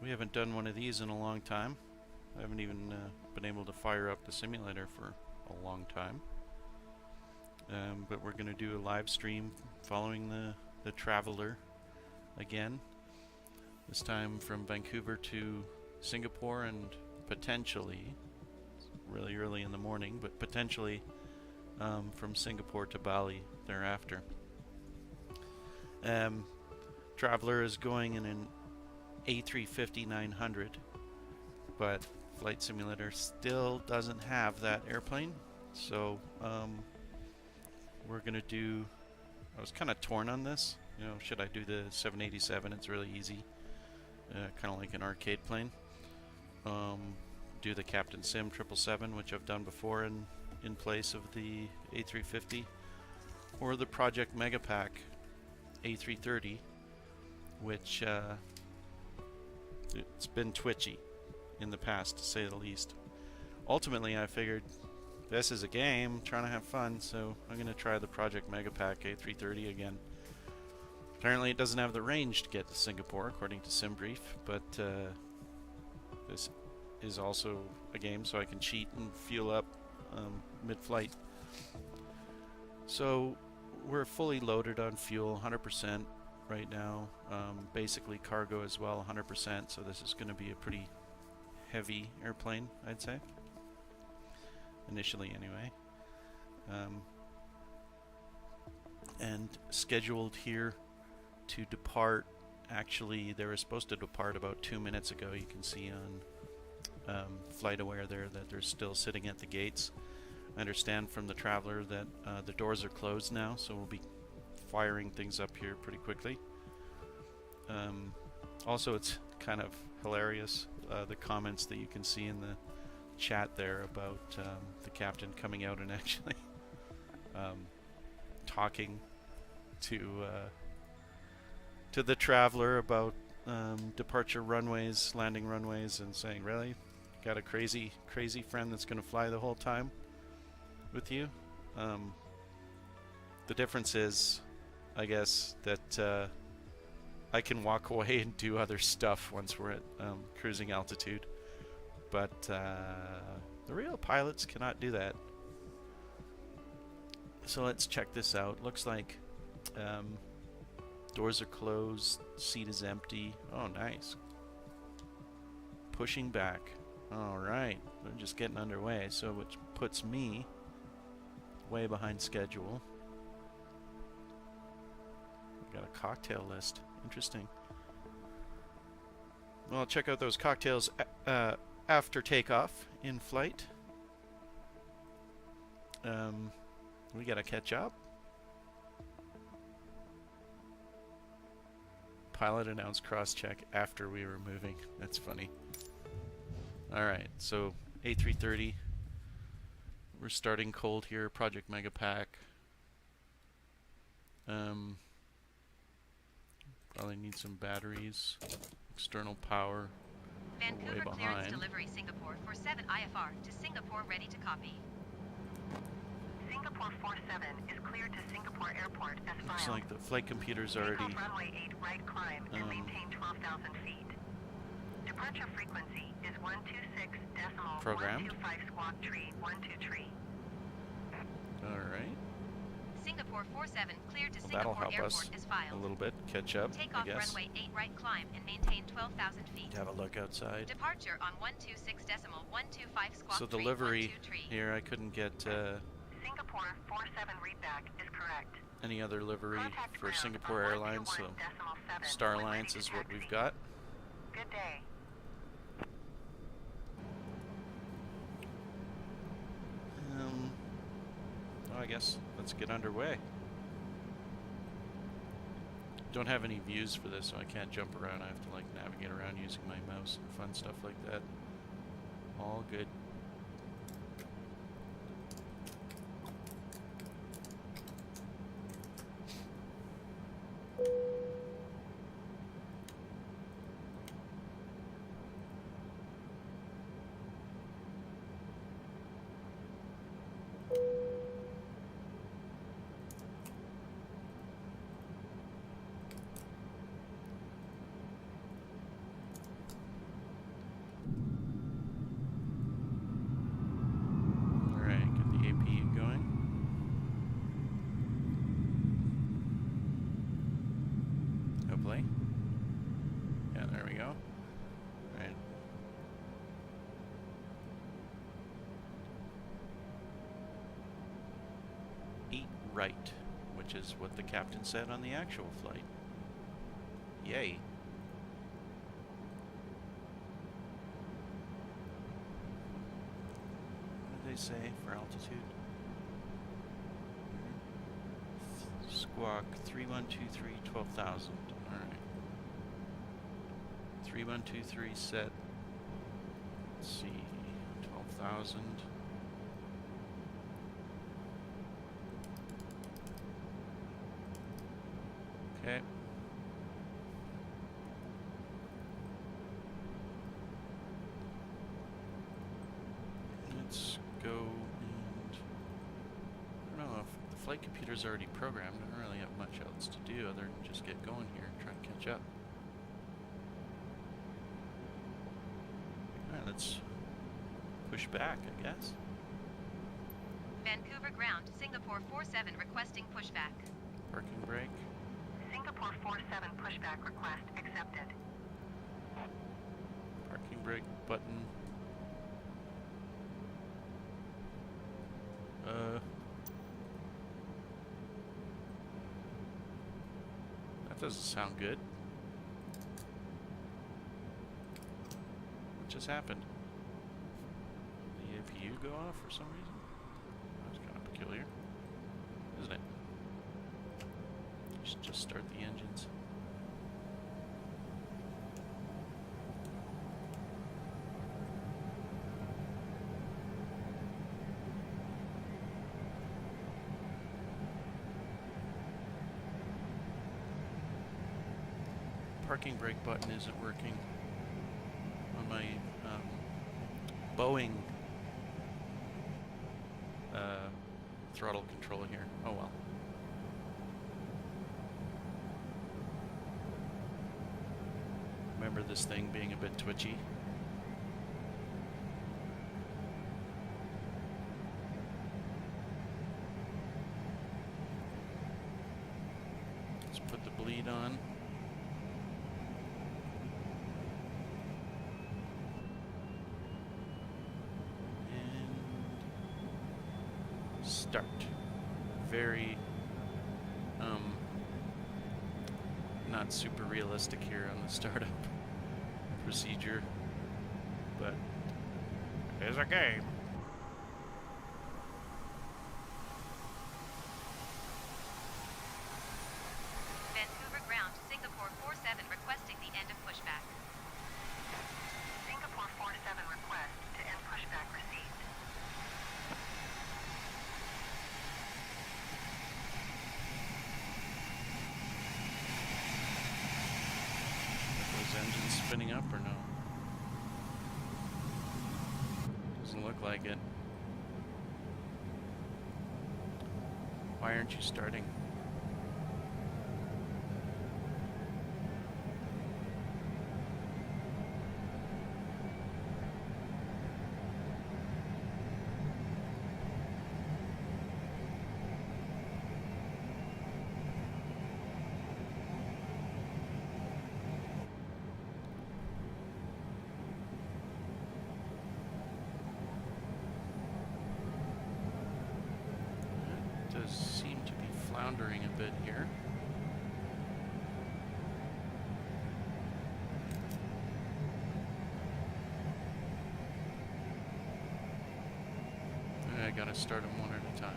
We haven't done one of these in a long time. I haven't even been able to fire up the simulator for a long time. But we're going to do a live stream following the traveler again. This time from Vancouver to Singapore and potentially, really early in the morning, but potentially from Singapore to Bali thereafter. Traveler is going in an A330-300, but Flight Simulator still doesn't have that airplane, so we're gonna do. I was kind of torn on this. You know, should I do the 787? It's really easy, kind of like an arcade plane. Do the Captain Sim 777, which I've done before in place of the A350, or the Project Mega Pack A330, which it's been twitchy in the past, to say the least. Ultimately, I figured this is a game, trying to have fun, so I'm going to try the Project Mega Pack A330 again. Apparently, it doesn't have the range to get to Singapore, according to Simbrief, but this is also a game, so I can cheat and fuel up mid-flight. So we're fully loaded on fuel, 100% right now. Basically cargo as well, 100%. So this is going to be a pretty heavy airplane, I'd say. Initially, anyway. And scheduled here to depart. Actually, they were supposed to depart about 2 minutes ago. You can see on FlightAware there that they're still sitting at the gates. I understand from the traveler that the doors are closed now, so we'll be firing things up here pretty quickly. Also, it's kind of hilarious, the comments that you can see in the chat there about the captain coming out and actually talking to the traveler about departure runways, landing runways, and saying, "Really, got a crazy friend that's going to fly the whole time with you?" The difference is, I guess, that I can walk away and do other stuff once we're at cruising altitude, but the real pilots cannot do that. So let's check this out. Looks like doors are closed, seat is empty. Oh, nice. Pushing back. Alright, we're just getting underway, so which puts me way behind schedule. Got a cocktail list. Interesting. Well, check out those cocktails after takeoff in flight. We gotta catch up. Pilot announced cross-check after we were moving. That's funny. Alright, so A330. We're starting cold here. Project Mega Pack. Probably need some batteries. External power. Vancouver Way clearance behind. delivery Singapore 47 IFR to Singapore, ready to copy. Singapore 47 is cleared to Singapore Airport as filed. Looks like the flight computer's already runway 8 right climb and maintain 12,000 feet. Departure frequency is 126.125 programmed. squawk tree 123. Alright. Singapore 47 cleared to Well, that'll Singapore help us Airport as filed. a little bit. Catch up, Take I off guess. runway 8 right climb and maintain 12,000 feet. Have a look outside. Departure on 126.125 squawk So the tree livery 123. here, I couldn't get Singapore 47 readback is correct. any other livery Contact for ground Singapore on Airlines, so 121.7 Star when Alliance ready is to what taxi. we've got. Good day. Well, I guess let's get underway. Don't have any views for this, so I can't jump around. I have to like navigate around using my mouse and fun stuff like that. All good. correctly. Yeah, there we go. Right. Eat right, which is what the captain said on the actual flight. Yay. What did they say for altitude? Squawk 3123 12,000. Alright. 3123 set. Let's see. 12,000. Okay. Let's go and I don't know if the flight computer's already programmed. I don't really have much else to do other than just get going here and try and catch up. Alright, let's push back, I guess. Vancouver ground, Singapore 47 requesting pushback. Parking brake. Singapore 47 pushback request accepted. Parking brake button. That doesn't sound good. What just happened? Did the APU go off for some reason? That was kind of peculiar, isn't it? Just start the engines. Parking brake button isn't working on my Boeing throttle control here. Oh well. Remember this thing being a bit twitchy. Let's put the bleed on. Start. Very not super realistic here on the startup procedure, but it is a game. Vancouver ground, Singapore 47 requesting the end of pushback. Singapore 47 request to end pushback received. Engine spinning up or no? Doesn't look like it. Why aren't you starting? Seem to be floundering a bit here. I gotta start them one at a time.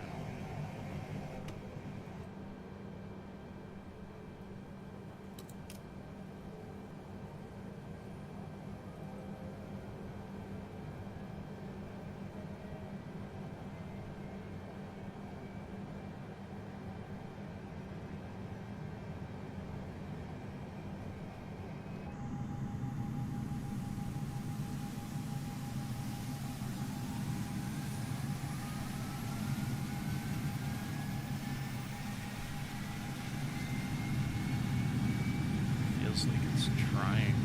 Feels like it's trying.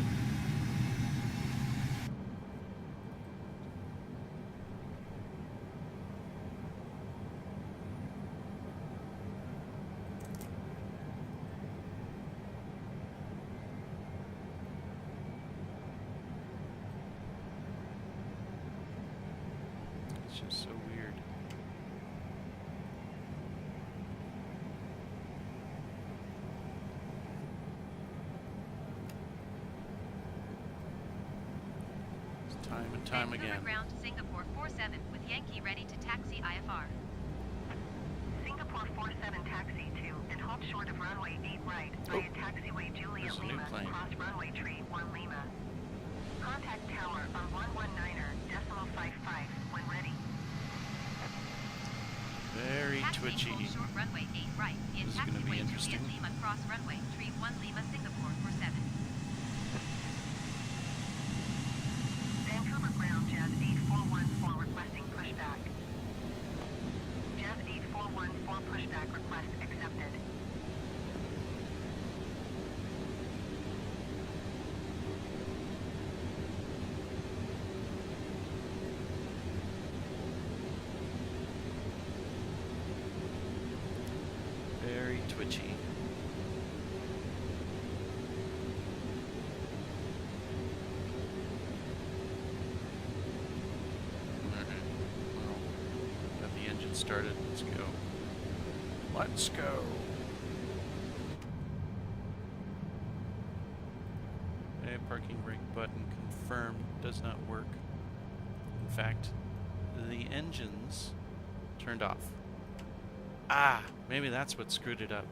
It's just so weird. It's time and time Vancouver again. ground Singapore 47 with Yankee ready to taxi IFR. Singapore 47 taxi to and halt short of runway 8 right via taxiway Juliet there's a new Lima plane. cross runway tree 1 Lima. Contact tower on 119.55 when ready. Very Taxi twitchy. hold short runway 8 right in This is gonna be taxiway interesting. Juliet Lima cross runway tree 1 Lima Singapore 47. Vancouver ground Jazz 8414 requesting pushback. Jazz 8414 pushback request accepted. Very twitchy. Alright. Well, got the engine started. Let's go. Let's go. Okay, parking brake button confirmed does not work. In fact, the engine's turned off. Ah, maybe that's what screwed it up.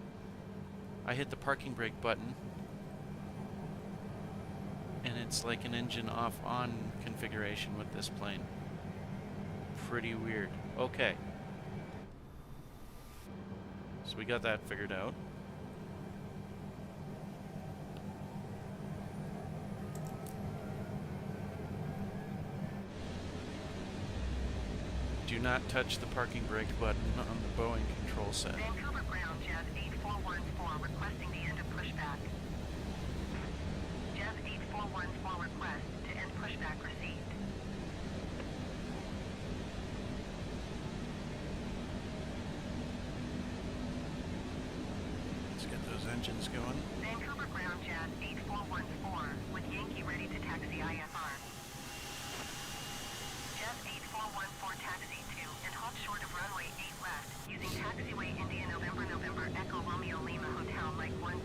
I hit the parking brake button, and it's like an engine off-on configuration with this plane. Pretty weird. Okay. So we got that figured out. Do not touch the parking brake button on the Boeing control set. Vancouver ground Jazz 8414 requesting the end of pushback. Jazz 8414 request to end pushback received. Let's get those engines going. Vancouver ground Jazz 8414 with Yankee ready to taxi IFR. Jazz 8414 taxi to and halt short of runway 8 left using taxiway India November November Echo Romeo Lima Hotel Mike 10.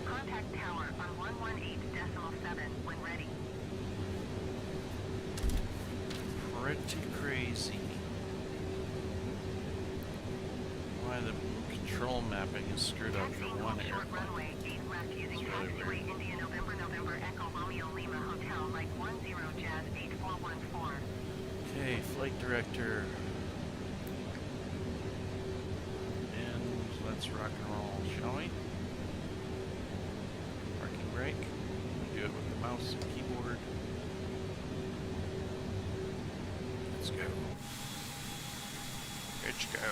Contact tower on 118.7 when ready. Pretty crazy. Why the control mapping is screwed up for Taxiing one hold short airplane. runway 8 left using It's really taxiway weird. India November November Echo Romeo Lima Hotel Mike 10 Jazz 8414. Okay, flight director. And let's rock and roll, shall we? Parking brake. Do it with the mouse and keyboard. Let's go. Let's go.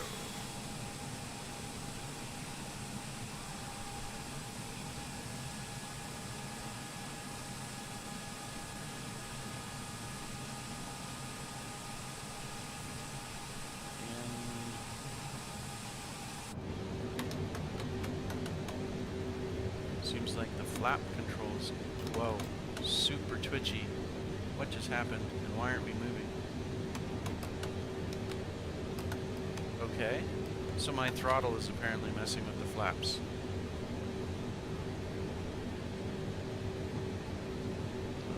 Seems like the flap controls, whoa, super twitchy. What just happened and why aren't we moving? Okay, so my throttle is apparently messing with the flaps.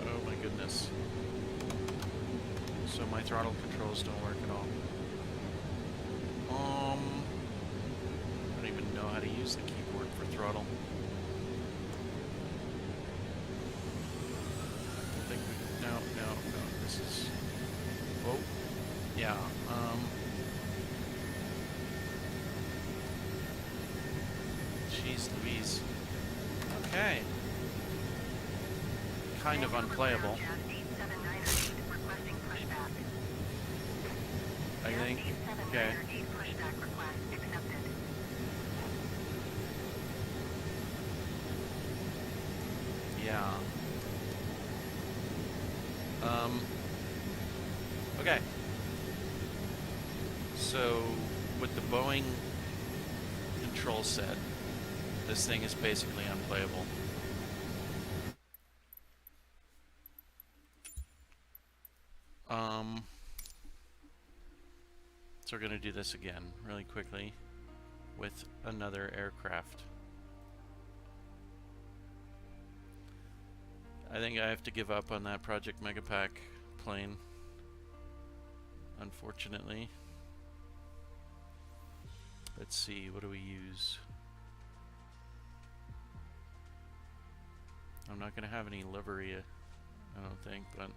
Oh my goodness. So my throttle controls don't work at all. I don't even know how to use the keyboard for throttle. I think we, no, this is, whoa, yeah, jeez Louise. Okay. Kind of unplayable. Jazz 8798 requesting pushback. I think, okay. 8798 pushback request accepted. Yeah. Okay. So, with the Boeing control set, this thing is basically unplayable. So we're going to do this again really quickly with another aircraft. I think I have to give up on that Project Mega Pack plane, unfortunately. Let's see, what do we use? I'm not going to have any livery, I don't think, but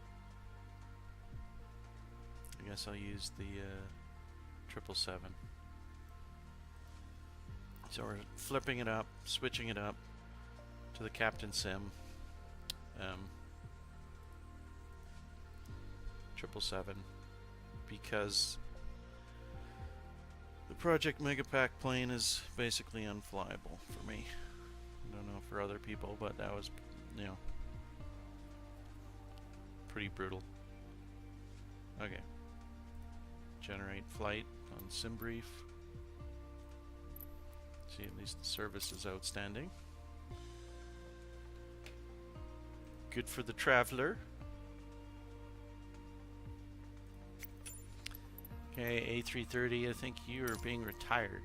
I guess I'll use the 777. So we're flipping it up, switching it up to the Captain Sim. 777, because the Project Mega Pack plane is basically unflyable for me. I don't know for other people, but that was, you know, pretty brutal. Okay. Generate flight on Simbrief. See, at least the service is outstanding. Good for the traveler. Okay, A330, I think you are being retired.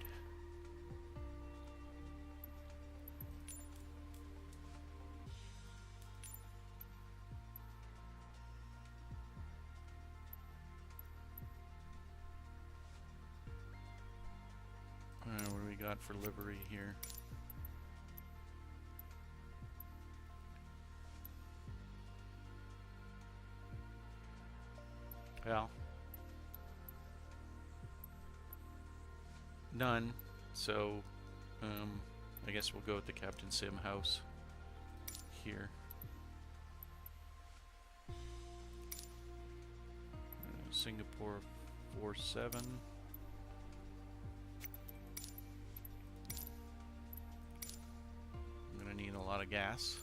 What do we got for livery here? Well, none. So, I guess we'll go with the Captain Sim house here. Singapore 47. I'm gonna need a lot of gas.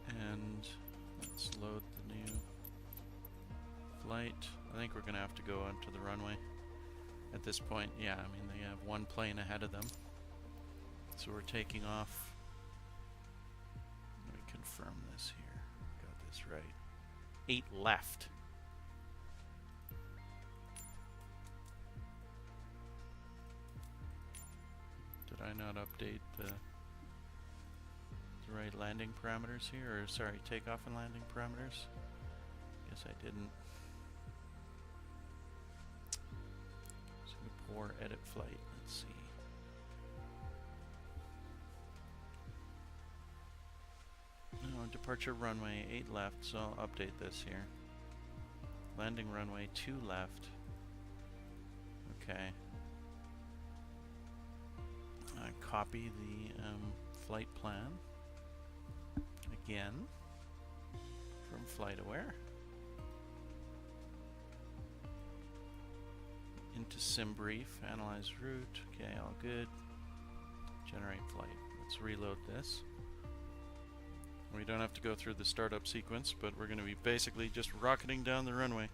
And let's load the new flight. I think we're gonna have to go onto the runway at this point. Yeah, I mean, they have one plane ahead of them. So we're taking off. Let me confirm this here. Got this right. 8 left. Did I not update the right landing parameters here? Or sorry, takeoff and landing parameters? Guess I didn't. Singapore edit flight. Let's see. No, departure runway 8 left, so I'll update this here. Landing runway 2 left. Okay. Copy the flight plan again from FlightAware into Simbrief, analyze route. Okay, all good. Generate flight. Let's reload this. We don't have to go through the startup sequence, but we're going to be basically just rocketing down the runway.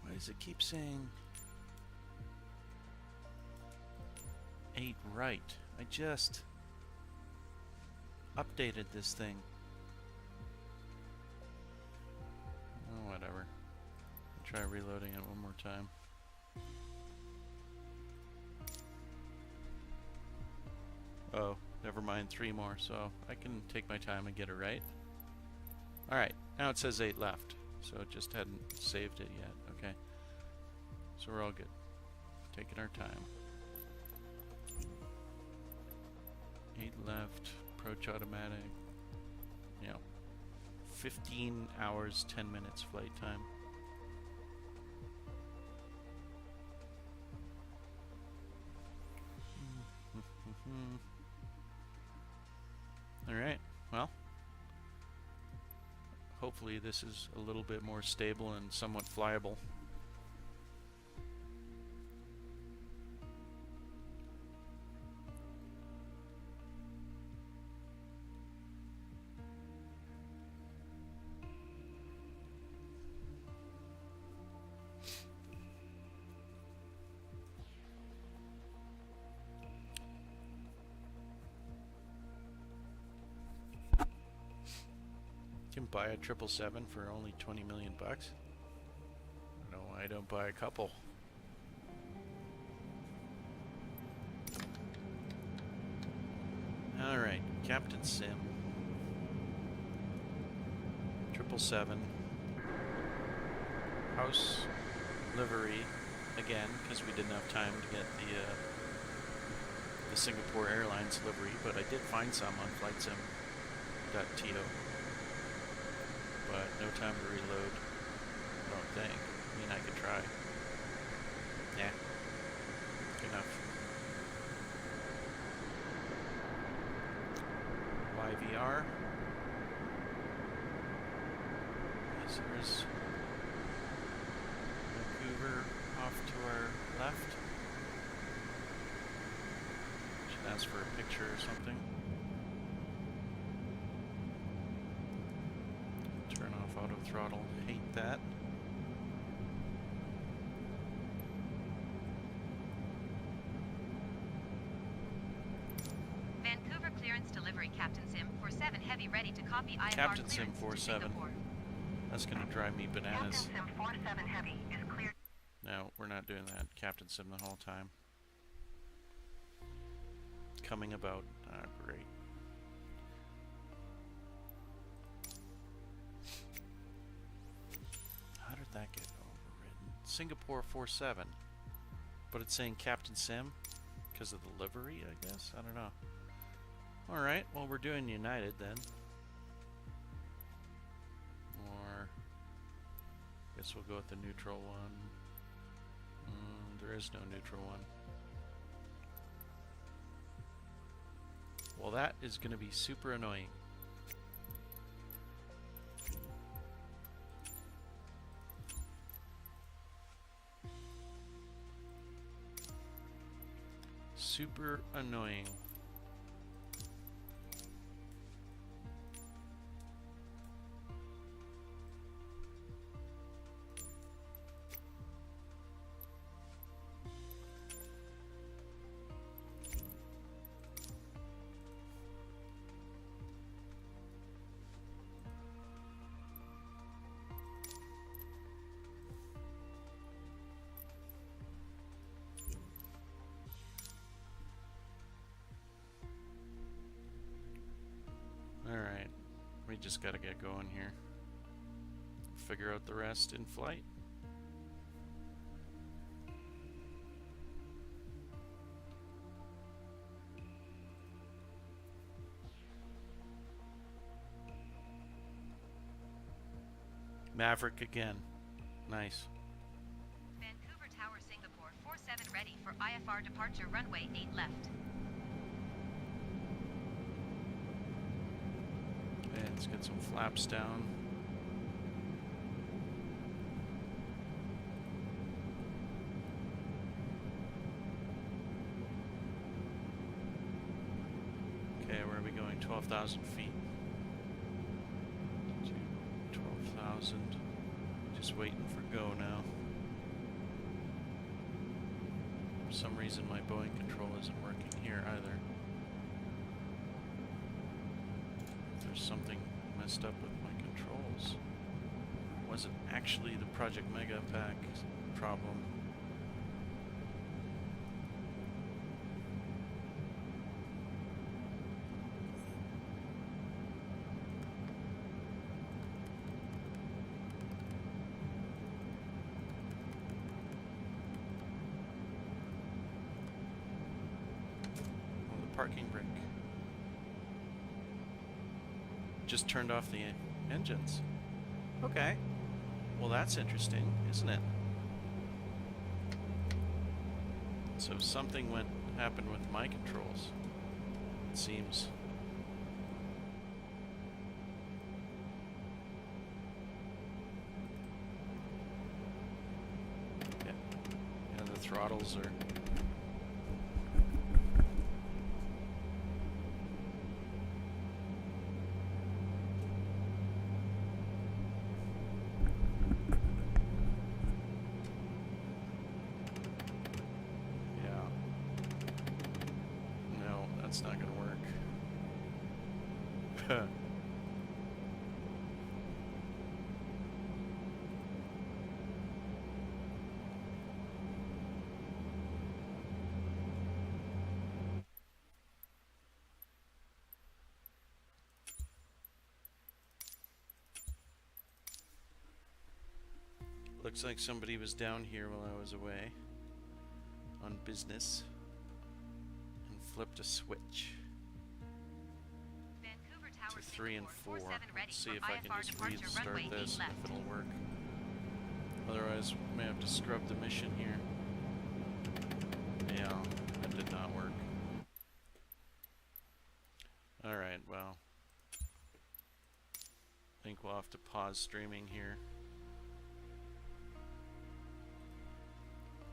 Why does it keep saying 8 right? I just updated this thing. Oh, whatever. I'll try reloading it one more time. Oh, never mind, 3 more, so I can take my time and get it right. Alright, now it says 8 left, so it just hadn't saved it yet. Okay, so we're all good. Taking our time. 8 left, approach automatic. You know, 15 hours, 10 minutes flight time. Alright, well, hopefully this is a little bit more stable and somewhat flyable. You can buy a 777 for only 20 million bucks. No, I don't buy a couple. Alright, Captain Sim. 777. House livery again, because we didn't have time to get the Singapore Airlines livery, but I did find some on flightsim.to. But no time to reload, I don't think. I mean, I could try. Yeah. Good enough. CYVR. Yes, there's Vancouver off to our left. Should ask for a picture or something. Turn off auto throttle. Hate that. Vancouver clearance delivery, Captain Sim 47 Heavy ready to copy IFR Captain Sim clearance to 47. Singapore. That's gonna drive me bananas. Captain Sim 47 Heavy is cleared. No, we're not doing that. Captain Sim the whole time. Coming about. Ah, great. How did that get overridden? Singapore 47. But it's saying Captain Sim because of the livery, I guess? I don't know. Alright, well, we're doing United then. Or I guess we'll go with the neutral one. There is no neutral one. Well, that is going to be super annoying. Super annoying. Alright, we just gotta get going here. Figure out the rest in flight. Maverick again. Nice. Vancouver Tower, Singapore 47 ready for IFR departure runway 8 left. Okay, let's get some flaps down. Okay, where are we going? 12,000 feet. To 12,000. Just waiting for go now. For some reason my Boeing control isn't working here either. There's something messed up with my controls. It wasn't actually the Project Mega Pack problem. Oh, the parking brake. Just turned off the engines. Okay. Well, that's interesting, isn't it? So something happened with my controls. It seems. Yeah. Yeah, the throttles are. That's not gonna work. Looks like somebody was down here while I was away on business and flipped a switch Vancouver Tower to 3 and 4. Singapore 47 ready Let's see for if I can IFR just departure runway restart 8 this, left. if it'll work. Otherwise, we may have to scrub the mission here. Yeah, that did not work. Alright, well. I think we'll have to pause streaming here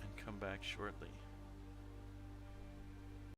and come back shortly.